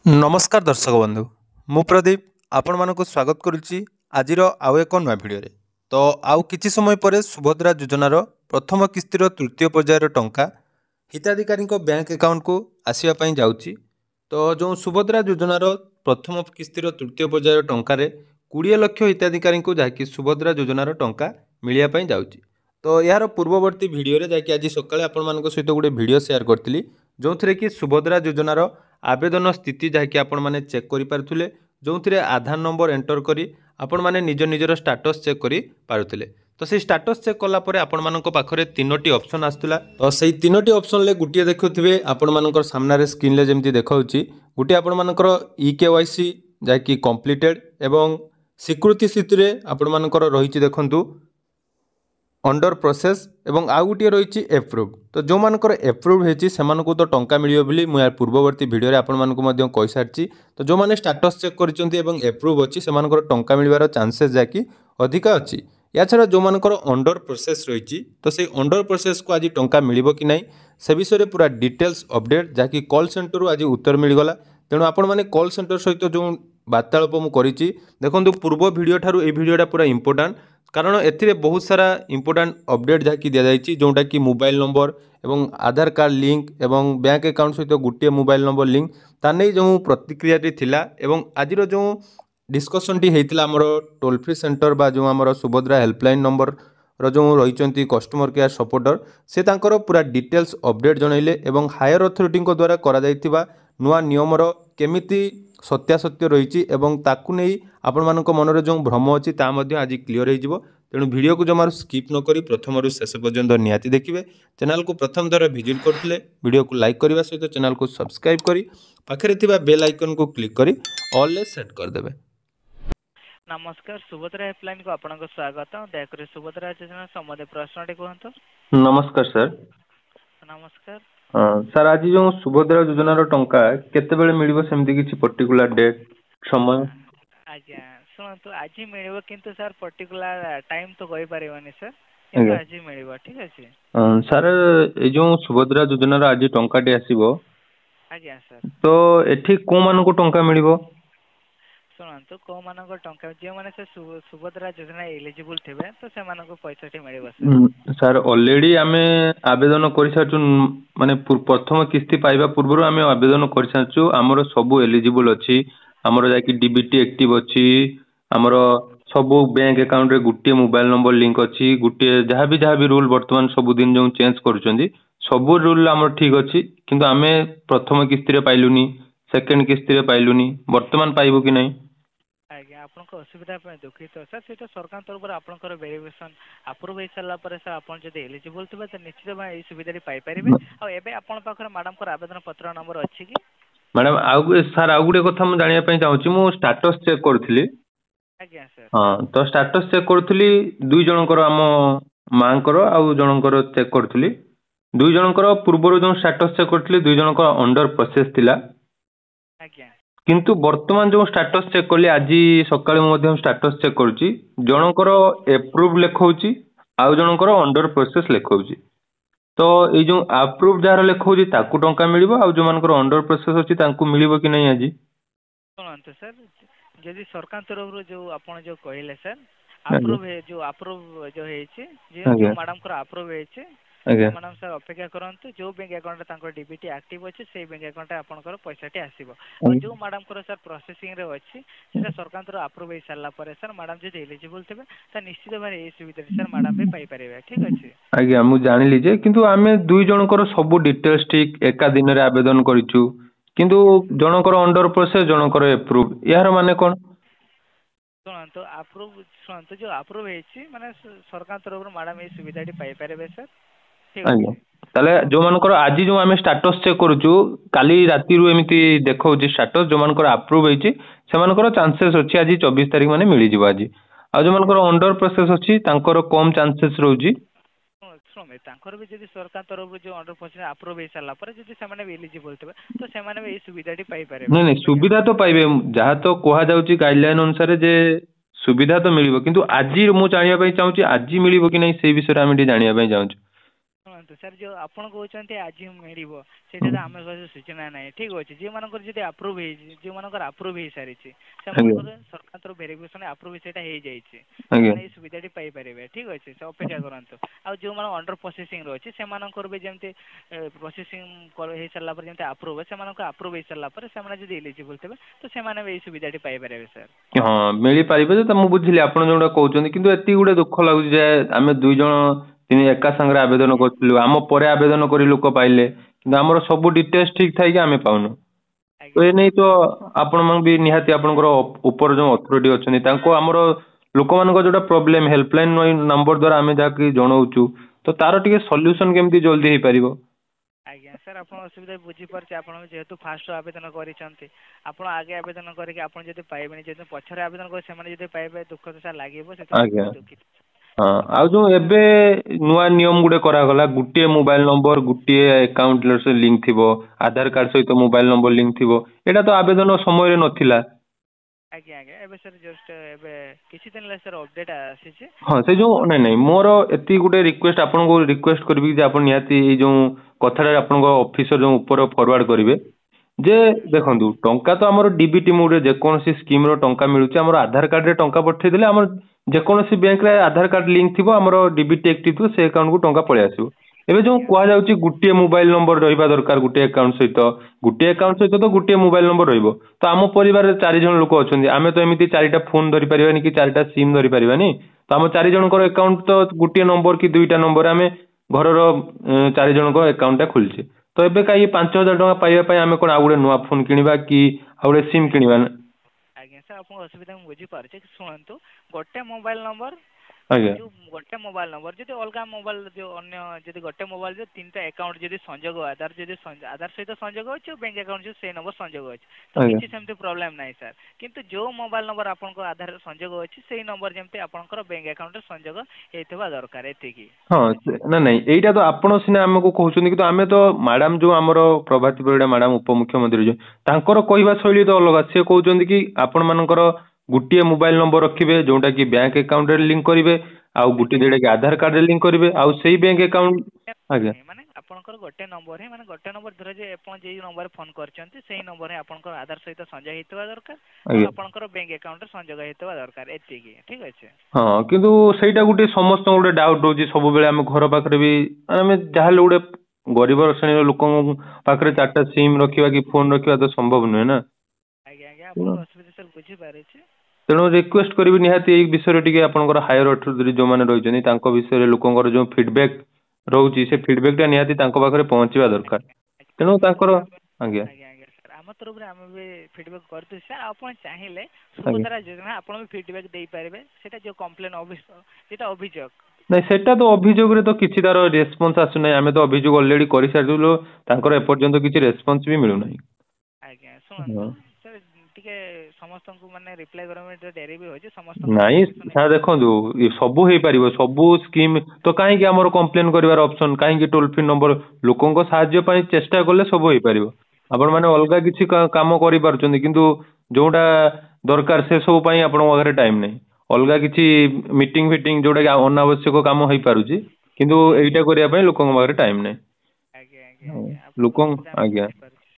नमस्कार दर्शक बंधु मु प्रदीप आपण मानक स्वागत करुच्ची आजिर आउ एक नया भिडियो तो आउ किछि समय पर सुभद्रा योजनार प्रथम किस्तिर तृतीय पर्यायर टंका हिताधिकारी बैंक अकाउंट को आसवाई जाऊँगी। तो जो सुभद्रा योजनार प्रथम किस्तिर तृतीय पर्यायर टंकार 20 लक्ष हिताधिकारी जहाँकि सुभद्रा योजनार टंका मिलवाई जाऊँगी। तो यार पूर्ववर्ती भिडियो जहाँकि आज सकाଳେ आपण मान सहित गोटे भिडियो शेयर करी जो थे कि सुभद्रा योजनार आवेदन स्थिति जहाँकि आपण मैंने चेक करें जो थे आधार नंबर एंटर करी आपण मैंने निज निजर स्टाटस चेक करी पारुथिले। तो से स्टाटस चेक कलापर आपण मानक पाखरे तीनोटी ऑप्शन आसुला। तो से तीनोटी ऑप्शन ले गुटिए देखुथिबे आपण मानकर सामने स्क्रीन ले जेमती देखाउची गुटे आपण मानकर EKYC जहाँकि कंप्लीटेड एवं स्वीकृति स्थिति रे आपण मानकर रहिछि देखंतु अंडर प्रोसेस एवं आउ गोटे रही एप्रुव। तो जो मानकर एप्रुव होती से तो टंका मिलियो बोली मु यार पूर्ववर्ती भिडियो रे आपण मानकु मध्य कहि सारछि। तो जो माने स्टाटस चेक करिसेंती एवं एप्रुव अछि से मानकर टंका मिलवार चांसेस जाकी अधिक अछि। या छड़ा जो मानकर अंडर प्रोसेस रही तो से अंडर प्रोसेस को आज टंका मिलिबो कि नहीं से विषय में पूरा डिटेल्स अपडेट जहाँकि कॉल सेंटर आज उत्तर मिलगला। तेणु आपण मैंने कॉल सेंटर सहित जो वार्तालाप मुझे देखो पूर्व भिडियो ठारू ए भिडियोटा पूरा इंपोर्टाट कारण एथिरे बहुत सारा इंपोर्टाट अपडेट जहाँकि दि जाइए जोटा कि मोबाइल नंबर एवं आधार कार्ड लिंक एवं बैंक अकाउंट सहित गोटे मोबाइल नंबर लिंक ताने जो प्रतिक्रियाटी थिला एवं आजिर जो डिस्कसन टी होता आमर टोल फ्री सेंटर बा जो आमर सुभद्रा हेल्पलाइन नंबर जो रही कस्टमर केयर सपोर्टर से तांकर पूरा डिटेल्स अपडेट जनइले एवं हायर अथॉरिटी द्वारा करा जाइथिबा नुआ नियमर केमिति सत्यासत्य रही एवं ताकू नहीं आपण मानक मनरे जो भ्रम अच्छी आज क्लीयर हो। तेणु वीडियो को जमार स्किप न करी प्रथम रु शेष पर्यंत निहाती देखिए। चैनल को प्रथम थर विजिट करथिले वीडियो को लाइक करने सहित चैनल को सब्सक्राइब करी पाखरे थिबा बेल आइकन को क्लिक करी ऑल ले सेट कर देबे। नमस्कार सुभद्रा हेल्पलाइन को आपनको स्वागत। दयाकोरी सुभद्रा योजना संबंधी प्रश्न कहतु। नमस्कार सर। नमस्कार सर आज जो सुभद्रा योजनार टंका केतेबेले मिलिबो सेमती किछि पर्टिकुलर डेट समय? आज्ञा शुणु आज मिलिबो किंतु सर पर्टिकुलर टाइम तो कहि परिबनी सर किंतु आज मिलिबो ठीक अछि। सर ए जो सुभद्रा योजनार आज टंकाटी आसीबो आज्ञा सर तो एठी को मानको टंका मिलिबो? शुणु कौ मानक टंका जो माने से सुभद्रा योजना एलिजिबल थिबे तो से मानको पैसाटी मिलिबो सर। सर ऑलरेडी आमे आवेदन कर साचु माने प्रथम किस्ती पाइबा पूर्व आमे आवेदन कर साचु हमर सब एलिजिबल अछि। हमर जाकी डीबीटी एक्टिव अछि हमर सब बैंक अकाउंट रे गुटे मोबाइल नंबर लिंक अछि गुटे जहाँ भी रूल वर्तमान सब दिन जो चेंज करूछंदी सब रूल हमर ठीक अछि किंतु आमे प्रथम किस्ती रे पाइलुनी सेकंड किस्ती रे पाइलुनी वर्तमान पाइबो कि नहीं? आज्ञा आपनको असुविधा पे दुखित सर से सरकार तरफ आपनकर वेरिफिकेशन अप्रूव हो सारा पर सर आपन जदि एलिजिबल थिबे तो निश्चित भाई सुविधा पाई परिबे। आ एबे आपन पाखर मैडम को आवेदन पत्र नंबर अछि कि? मैडम आउ सर आउ गुटे कथा मु जानिया पई चाहूची मु स्टेटस चेक करथिली। आज्ञा सर हां तो स्टेटस चेक करथिली दुई जनकर हम मांकर आउ जनकर चेक करथिली दुई जनकर पूर्व जो स्टेटस चेक करथिली दुई जनकर अंडर प्रोसेस थिला। आज्ञा किंतु वर्तमान जो स्टेटस चेक कली आज सकाळे मध्यम स्टेटस चेक करूची जनकर एप्रूव लेखौची आउ जनकर अंडर प्रोसेस लेखौची। तो ए जो अप्रूव जार लेखौची ताकू टंका मिलिबो आउ जो मानकर अंडर प्रोसेस अछि तांकू मिलिबो कि नहीं? आज सुनंत सर यदि सरकार तरफ जो आपण जो कहले सर अप्रूव है जो अप्रूव जो हेछि जो मैडम को अप्रूव हेछि मैडम सर अपेक्षा करंतु जो बैंक अकाउंट तांको डीबीटी एक्टिव अछि से बैंक अकाउंट आपनकर पैसाटी आसीबो और जो मैडम को सर प्रोसेसिंग रे अछि सेटा सरकार तरफ अप्रूव हे साला पर सर मैडम जे एलिजिबल थिबे त निश्चित भारे ए सुविधा सर मैडम भी पाई परिबे ठीक अछि। आज्ञा मु जानिली जे किंतु आमे दुई जनकर सब डिटेल्स ठीक एका दिन रे आवेदन करिछु किंतु जनकर अंडर प्रोसेस जनकर अप्रूव यार माने कोन? शुणु अप्रूव शुणु जो अप्रूव हेछि माने सरकार तरफ मैडम ए सुविधाटी पाई परिबे सर। आज्ञा ताले जो मानकर आज जो आमे स्टेटस चेक करूछु काली राती रु एमिति देखौची स्टेटस जो मानकर अप्रूव हेछि से मानकर चांसेस अछि आज 24 तारिख माने मिली जिवो आज आ जो मानकर अंडर प्रोसेस अछि तांकर कम चांसेस रहउची। श्रमे तांकर भी जदि सरकार तरफ जो अंडर प्रोसेस अप्रूव हे साला पर जदि से माने एलिजिबल थिबे तो से माने ए सुविधाटी पाई पारे। नहीं नहीं सुविधा तो पाइबे जहा तो कोहा जाउची गाइडलाइन अनुसार जे सुविधा तो मिलिबो किंतु आज मु जानिया पई चाहूची आज मिलिबो कि नहीं से विषय रे आमे डी जानिया पई चाहूची। सर जो आपण कहते आज मिल से आम सूचना ना ठीक अच्छे जी मान आप्रुव जो मान आप्रुव हो सारी सरकार भेरिफिकेशन आप्रुव से सुविधा पाइपर ठीक अच्छे से अपेक्षा करते आ जो मैंने अंडर प्रोसेसिंग अच्छे से भी जमी प्रोसेसिंग हो सारापर जमी आप्रुव से आप्रुव हो सारापर से इलिजिबल थे तो से सुविधा पाइपर सर हाँ मिल पारे तो बुझिली आप जो कहते कि एति गोटे दुख लगुच आम दुई जन एका सांगे आवेदन करूँ आम पर आवेदन कर लोक पाइले कि आमर सब डिटेल्स ठीक था कि आम पाऊनु तो ये नहीं तो आपण भी निहाती आपंकर ऊपर जो अथॉरिटी अच्छा आमर लोक मान जो प्रोब्लेम हेल्पलाइन नंबर द्वारा आम जहाँ जनाऊँ तो तार टे सल्यूशन केमती जल्दी हो पार आज्ञा सर आप असुविधा बुझीपारे आप जेहेतु फास्ट आवेदन कर आगे आवेदन करके पाइबे जो पछरे आवेदन कर पाइबे दुख तो सर लगे हाँ आ जो एबे नुआ नियम गुटे करागला गुटे मोबाइल नंबर गुटे अकाउंट लिंक थी आधार कार्ड सहित मोबाइल नंबर लिंक थी एटा तो आवेदन समय नथिला आज्ञा आज्ञा एबे सर जस्ट एबे किछि दिन ला सर अपडेट आसी हाँ से जो नहीं नहीं मोर एति गुटे रिक्वेस्ट आपन को रिक्वेस्ट करबी जे आपन निहाती ए जो कथाटा आपन को ऑफिसर जो ऊपर फॉरवर्ड करिवे जे देखंतु टंका तो हमर डीबीटी मोड जे कोनसी स्कीम रो टंका मिलुची हमर आधार कार्ड रे टंका पठे देले हमर जे कोनसी बैंक रे आधार कार्ड लिंक थिबो हमर डीबीटी एक्टिव थिबो से अकाउंट को टंका पळे आसीबो एबे जो कुआ जाउची गुटिए मोबाइल नंबर रहिबा दरकार गुटिए अकाउंट सहित तो गुटिए मोबाइल नंबर रहिबो तो आम परिवार रे 4 जन लोक अछंदी आमे तो एमिति 4टा फोन धरि परिबानी कि 4टा सिम धरि परिबानी तो आम 4 जनकर अकाउंट तो गुटिए नंबर कि 2टा नंबर आमे घरर 4 जनकर अकाउंट टा खुलछे तो एबे काई 5000 टका पाइबा पई आमे कोन आ गुडे नुवा फोन किनिबा कि आ गुडे सिम किनिबा आज्ञा सर आपन असुविधा बुझी पारछे सुनंतु गोटे मोबाइल नंबर जो गोटे मोबाइल नंबर जदि अलग मोबाइल जो अन्य जदि गोटे मोबाइल जो 3टा अकाउंट जदि संजोग आधार जदि आधार सहित संजोग अछि बैंक अकाउंट जो से नंबर संजोग अछि तो किछि सेमते प्रॉब्लम नाही सर किंतु जो मोबाइल नंबर आपन को आधार संजोग अछि सेही नंबर जेमते आपनकर बैंक अकाउंट संजोग हेतबा दरकार एति की हाँ ना नहीं एटा तो आपण सिना हमको कहउछन कि तो आमे तो मैडम जो हमर प्रभाती परिडा मैडम उपमुख्यमंत्री जो तांकर कहवा शैली तो अलग से कहउछन कि आपण मानकर गुटिए मोबाइल नंबर रखिबे जोटा कि बैंक अकाउंट रे लिंक करिवे आउ गुटी जेडे कि आधार कार्ड रे लिंक करिवे आउ सेही बैंक अकाउंट आज्ञा माने आपनकर गोटे नंबर है माने गोटे नंबर धरे जे आपण जे नंबर फोन करचंती सेही नंबर है आपनकर आधार सहित संजय हेतबा दरकार आपनकर बैंक अकाउंट रे संजय हेतबा दरकार एति की ठीक अछि हां किंतु सेटा गुटे समस्त गुटे डाउट होची सब बेले हम घर पाखरे भी हम जाहले गुटे गरीब श्रेणी लोक पाखरे 4टा सिम रखिबा कि फोन रखिबा तो संभव न है ना आज्ञा आज्ञा आपन असुविधा सर बुझी पारे छी तेणु रिक्वेस्ट करी निहाती एई विषय टिके आपनकर हायर अथॉरिटी जो माने रहिजनी तांको विषय लोकंकर जो फीडबैक रहउची से फीडबैक टा निहाती तांको पाखरे पहुंचीबा दरकार तेणु तांकर आज्ञा सर आम तरफ आम भी फीडबैक करते सर आपण चाहिए सुभद्रा योजना आपण भी फीडबैक दे पारे सेटा जो कंप्लेन जेटा अभियोग नहीं सेटा तो अभियोग रे तो किछि तार रेस्पॉन्स आसु नै आमे तो अभियोग ऑलरेडी करि सारलु तांकर ए पर्यंत किछि रेस्पॉन्स भी मिलु नै आज्ञा सुन सर टिके समस्त को माने रिप्लाई करमे तो डेरी भी होय समस्त नहीं सर देखंदु सब हे परिबो सब स्कीम तो काहे कि हमर कंप्लेन करिवार ऑप्शन काहे कि टोल फ्री नंबर लोकन को सहाय्य पई चेष्टा करले सब हे परिबो आपण माने अलगा किछि काम करि पारुचंदी किंतु जोटा दरकार से सब पई आपण वगैरह टाइम नै अलगा किछि मीटिंग फिटिंग जोटा कि अनावश्यक काम होई पारुची किंतु एइटा करिया पई लोकन वगैरह टाइम नै आज्ञा आज्ञा लोकन आज्ञा